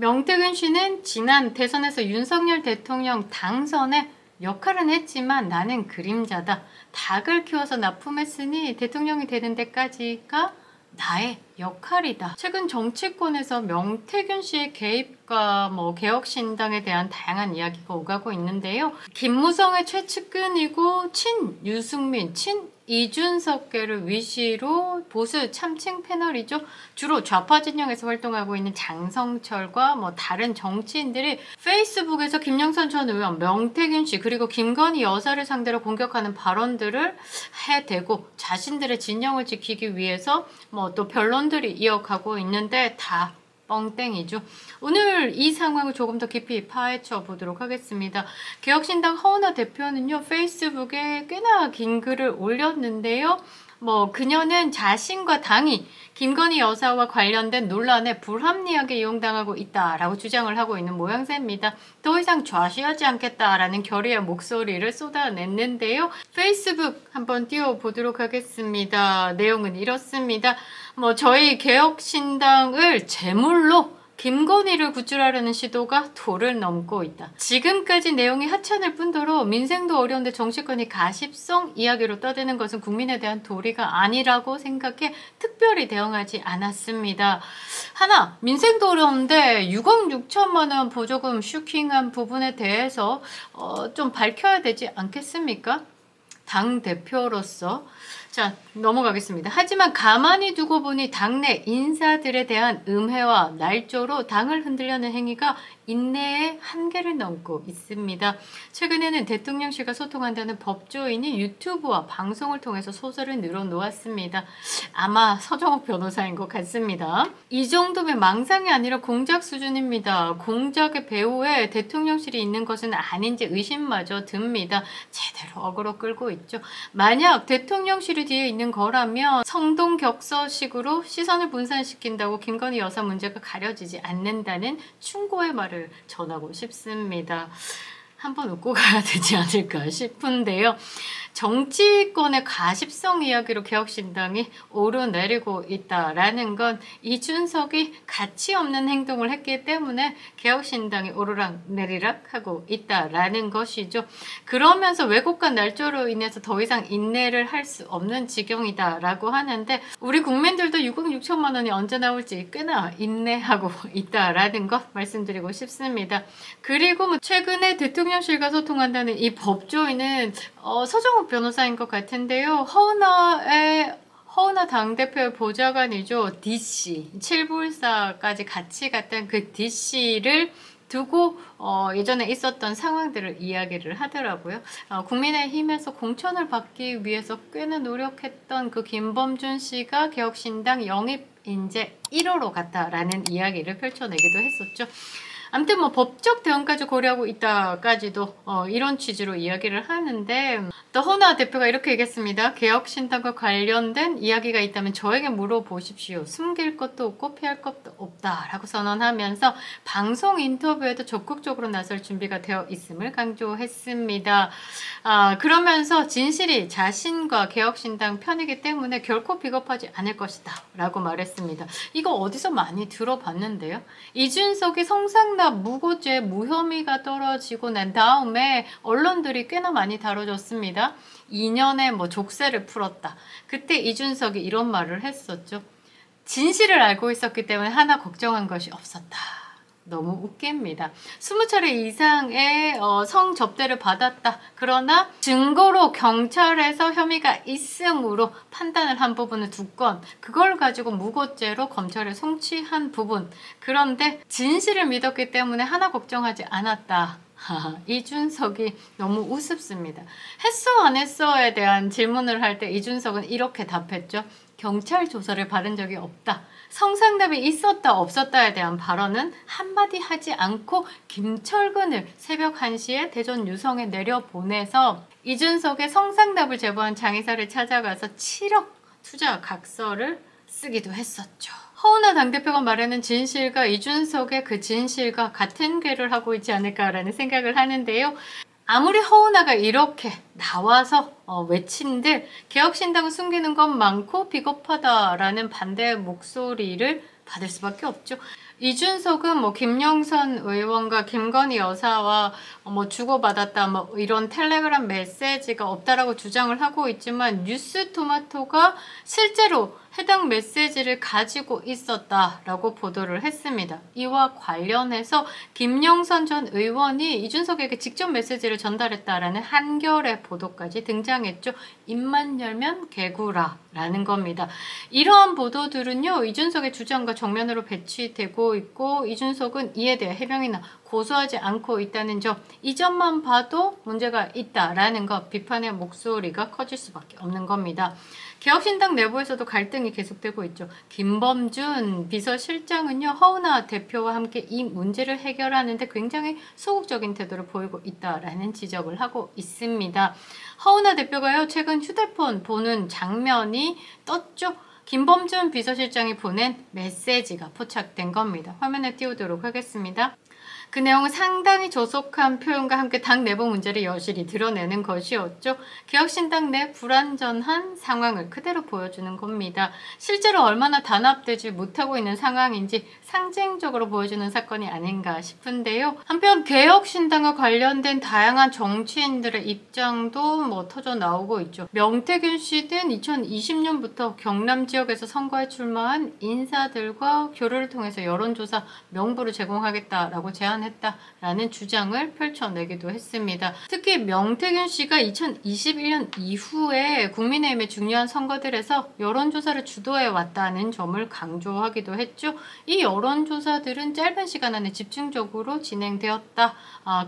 명태균 씨는 지난 대선에서 윤석열 대통령 당선에 역할은 했지만 나는 그림자다. 닭을 키워서 납품했으니 대통령이 되는 데까지가 나의 역할이다. 최근 정치권에서 명태균 씨의 개입과 개혁신당에 대한 다양한 이야기가 오가고 있는데요. 김무성의 최측근이고 친유승민, 친이준석계를 위시로 보수 참칭 패널이죠. 주로 좌파 진영에서 활동하고 있는 장성철과 다른 정치인들이 페이스북에서 김영선 전 의원, 명태균 씨 그리고 김건희 여사를 상대로 공격하는 발언들을 해대고 자신들의 진영을 지키기 위해서 또 변론들이 이어가고 있는데 다 뻥땡이죠. 오늘 이 상황을 조금 더 깊이 파헤쳐 보도록 하겠습니다. 개혁신당 허은하 대표는요, 페이스북에 꽤나 긴 글을 올렸는데요. 그녀는 자신과 당이 김건희 여사와 관련된 논란에 불합리하게 이용당하고 있다라고 주장을 하고 있는 모양새입니다. 더 이상 좌시하지 않겠다라는 결의의 목소리를 쏟아냈는데요. 페이스북 한번 띄워보도록 하겠습니다. 내용은 이렇습니다. 저희 개혁신당을 제물로 김건희를 구출하려는 시도가 도를 넘고 있다. 지금까지 내용이 하찮을 뿐더러 민생도 어려운데 정치권이 가십성 이야기로 떠드는 것은 국민에 대한 도리가 아니라고 생각해 특별히 대응하지 않았습니다. 하나, 민생도 어려운데 6억 6천만 원 보조금 슈킹한 부분에 대해서 좀 밝혀야 되지 않겠습니까? 당대표로서. 자, 넘어가겠습니다. 하지만 가만히 두고 보니 당내 인사들에 대한 음해와 날조로 당을 흔들려는 행위가 인내의 한계를 넘고 있습니다. 최근에는 대통령실과 소통한다는 법조인이 유튜브와 방송을 통해서 소설을 늘어놓았습니다. 아마 서정욱 변호사인 것 같습니다. 이 정도면 망상이 아니라 공작 수준입니다. 공작의 배후에 대통령실이 있는 것은 아닌지 의심마저 듭니다. 제대로 어그로 끌고 있죠. 만약 대통령실이 뒤에 있는 거라면 성동격서식으로 시선을 분산시킨다고 김건희 여사 문제가 가려지지 않는다는 충고의 말을 전하고 싶습니다. 한번 웃고 가야 되지 않을까 싶은데요. 정치권의 가십성 이야기로 개혁신당이 오르내리고 있다라는 건 이준석이 가치 없는 행동을 했기 때문에 개혁신당이 오르락내리락 하고 있다라는 것이죠. 그러면서 왜곡과 날조로 인해서 더 이상 인내를 할 수 없는 지경이다라고 하는데 우리 국민들도 6억 6천만 원이 언제 나올지 꽤나 인내하고 있다라는 것 말씀드리고 싶습니다. 그리고 최근에 대통령실과 소통한다는 이 법조인은 서정욱 변호사인 것 같은데요. 허은하 당대표의 보좌관이죠. DC, 7불사까지 같이 갔던 그 DC를 두고 예전에 있었던 상황들을 이야기를 하더라고요. 국민의힘에서 공천을 받기 위해서 꽤나 노력했던 그 김범준 씨가 개혁신당 영입 인재 1호로 갔다라는 이야기를 펼쳐내기도 했었죠. 아무튼 법적 대응까지 고려하고 있다까지도 이런 취지로 이야기를 하는데 또 허은하 대표가 이렇게 얘기했습니다. 개혁신당과 관련된 이야기가 있다면 저에게 물어보십시오. 숨길 것도 없고 피할 것도 없다라고 선언하면서 방송 인터뷰에도 적극적으로 나설 준비가 되어 있음을 강조했습니다. 그러면서 진실이 자신과 개혁신당 편이기 때문에 결코 비겁하지 않을 것이다 라고 말했습니다. 이거 어디서 많이 들어봤는데요. 이준석이 성상납 무고죄 무혐의가 떨어지고 난 다음에 언론들이 꽤나 많이 다뤄졌습니다. 2년에 족쇄를 풀었다. 그때 이준석이 이런 말을 했었죠. 진실을 알고 있었기 때문에 하나 걱정한 것이 없었다. 너무 웃깁니다. 20차례 이상의 성접대를 받았다. 그러나 증거로 경찰에서 혐의가 있음으로 판단을 한 부분은 2건, 그걸 가지고 무고죄로 검찰에 송치한 부분. 그런데 진실을 믿었기 때문에 하나 걱정하지 않았다. 이준석이 너무 우습습니다. 했어 안 했어에 대한 질문을 할 때 이준석은 이렇게 답했죠. 경찰 조사를 받은 적이 없다. 성상납이 있었다 없었다에 대한 발언은 한마디 하지 않고 김철근을 새벽 1시에 대전 유성에 내려보내서 이준석의 성상납을 제보한 장의사를 찾아가서 7억 투자 각서를 쓰기도 했었죠. 허은하 당대표가 말하는 진실과 이준석의 그 진실과 같은 궤를 하고 있지 않을까라는 생각을 하는데요. 아무리 허은하가 이렇게 나와서 외친들 개혁신당은 숨기는 건 많고 비겁하다라는 반대의 목소리를 받을 수밖에 없죠. 이준석은 뭐 김영선 의원과 김건희 여사와 뭐 주고받았다 뭐 이런 텔레그램 메시지가 없다라고 주장을 하고 있지만 뉴스토마토가 실제로 해당 메시지를 가지고 있었다라고 보도를 했습니다. 이와 관련해서 김영선 전 의원이 이준석에게 직접 메시지를 전달했다라는 한겨레 보도까지 등장했죠. 입만 열면 개구라라는 겁니다. 이러한 보도들은요, 이준석의 주장과 정면으로 배치되고 있고 이준석은 이에 대해 해명이나 고소하지 않고 있다는 점, 이 점만 봐도 문제가 있다라는 것, 비판의 목소리가 커질 수밖에 없는 겁니다. 개혁신당 내부에서도 갈등이 계속되고 있죠. 김범준 비서실장은요, 허은하 대표와 함께 이 문제를 해결하는데 굉장히 소극적인 태도를 보이고 있다라는 지적을 하고 있습니다. 허은하 대표가요, 최근 휴대폰 보는 장면이 떴죠. 김범준 비서실장이 보낸 메시지가 포착된 겁니다. 화면에 띄우도록 하겠습니다. 그 내용은 상당히 조속한 표현과 함께 당 내부 문제를 여실히 드러내는 것이었죠. 개혁신당 내 불완전한 상황을 그대로 보여주는 겁니다. 실제로 얼마나 단합되지 못하고 있는 상황인지 상징적으로 보여주는 사건이 아닌가 싶은데요. 한편 개혁신당과 관련된 다양한 정치인들의 입장도 뭐 터져 나오고 있죠. 명태균 씨는 2020년부터 경남 지역에서 선거에 출마한 인사들과 교류를 통해서 여론조사 명부를 제공하겠다라고 제안했다라는 주장을 펼쳐내기도 했습니다. 특히 명태균 씨가 2021년 이후에 국민의힘의 중요한 선거들에서 여론조사를 주도해 왔다는 점을 강조하기도 했죠. 이 여론조사들은 짧은 시간 안에 집중적으로 진행되었다.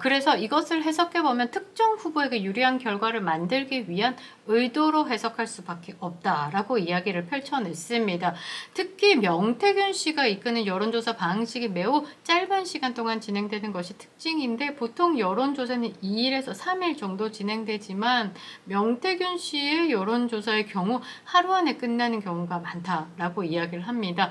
그래서 이것을 해석해보면 특정 후보에게 유리한 결과를 만들기 위한 의도로 해석할 수밖에 없다라고 이야기를 펼쳐냈습니다. 특히 명태균 씨가 이끄는 여론조사 방식이 매우 짧은 시간 동안 진행되는 것이 특징인데 보통 여론조사는 2일에서 3일 정도 진행되지만 명태균 씨의 여론조사의 경우 하루 안에 끝나는 경우가 많다라고 이야기를 합니다.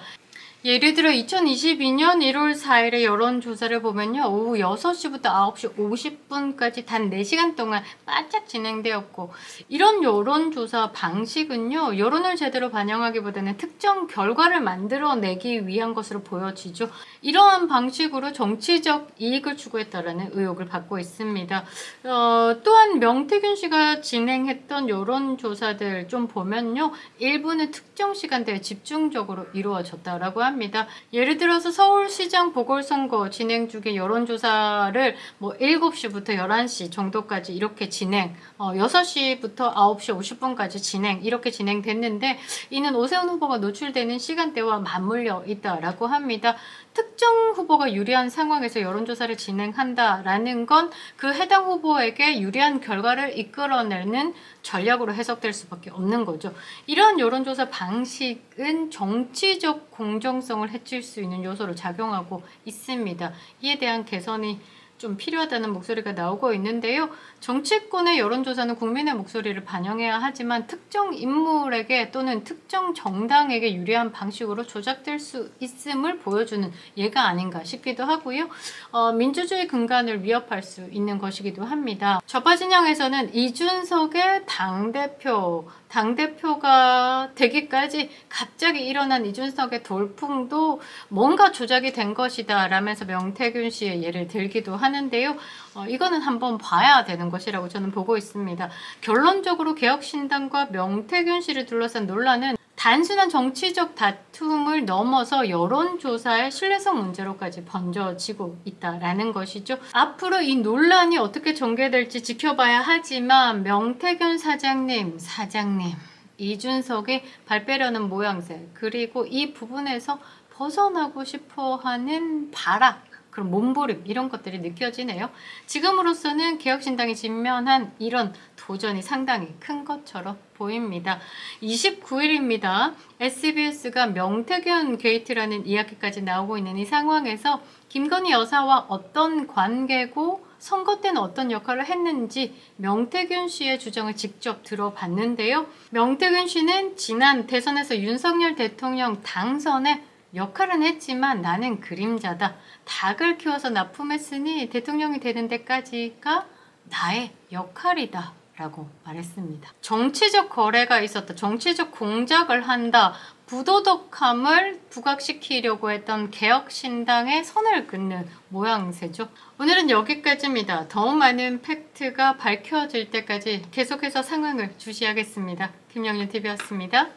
예를 들어 2022년 1월 4일의 여론조사를 보면요. 오후 6시부터 9시 50분까지 단 4시간 동안 바짝 진행되었고 이런 여론조사 방식은요. 여론을 제대로 반영하기보다는 특정 결과를 만들어내기 위한 것으로 보여지죠. 이러한 방식으로 정치적 이익을 추구했다라는 의혹을 받고 있습니다. 또한 명태균 씨가 진행했던 여론조사들 좀 보면요. 일부는 특정 시간대에 집중적으로 이루어졌다라고 합니다. 예를 들어서 서울시장 보궐선거 진행 중에 여론조사를 뭐 7시부터 11시 정도까지 이렇게 진행, 6시부터 9시 50분까지 진행, 이렇게 진행됐는데 이는 오세훈 후보가 노출되는 시간대와 맞물려 있다라고 합니다. 특정 후보가 유리한 상황에서 여론조사를 진행한다라는 건 그 해당 후보에게 유리한 결과를 이끌어내는 전략으로 해석될 수밖에 없는 거죠. 이러한 여론조사 방식은 정치적 공정성을 해칠 수 있는 요소로 작용하고 있습니다. 이에 대한 개선이 좀 필요하다는 목소리가 나오고 있는데요. 정치권의 여론조사는 국민의 목소리를 반영해야 하지만 특정 인물에게 또는 특정 정당에게 유리한 방식으로 조작될 수 있음을 보여주는 예가 아닌가 싶기도 하고요. 민주주의 근간을 위협할 수 있는 것이기도 합니다. 좌파 진영에서는 이준석의 당대표가 되기까지 갑자기 일어난 이준석의 돌풍도 뭔가 조작이 된 것이다 라면서 명태균 씨의 예를 들기도 하는데요. 이거는 한번 봐야 되는 것이라고 저는 보고 있습니다. 결론적으로 개혁신당과 명태균 씨를 둘러싼 논란은 단순한 정치적 다툼을 넘어서 여론조사의 신뢰성 문제로까지 번져지고 있다라는 것이죠. 앞으로 이 논란이 어떻게 전개될지 지켜봐야 하지만 명태균 사장님, 이준석이 발 빼려는 모양새, 그리고 이 부분에서 벗어나고 싶어하는 발악, 그런 몸부림 이런 것들이 느껴지네요. 지금으로서는 개혁신당이 직면한 이런 도전이 상당히 큰 것처럼 보입니다. 29일입니다. SBS가 명태균 게이트라는 이야기까지 나오고 있는 이 상황에서 김건희 여사와 어떤 관계고 선거 때는 어떤 역할을 했는지 명태균 씨의 주장을 직접 들어봤는데요. 명태균 씨는 지난 대선에서 윤석열 대통령 당선에 역할은 했지만 나는 그림자다. 닭을 키워서 납품했으니 대통령이 되는 데까지가 나의 역할이다 라고 말했습니다. 정치적 거래가 있었다. 정치적 공작을 한다. 부도덕함을 부각시키려고 했던 개혁신당의 선을 긋는 모양새죠. 오늘은 여기까지입니다. 더 많은 팩트가 밝혀질 때까지 계속해서 상황을 주시하겠습니다. 김영윤TV였습니다.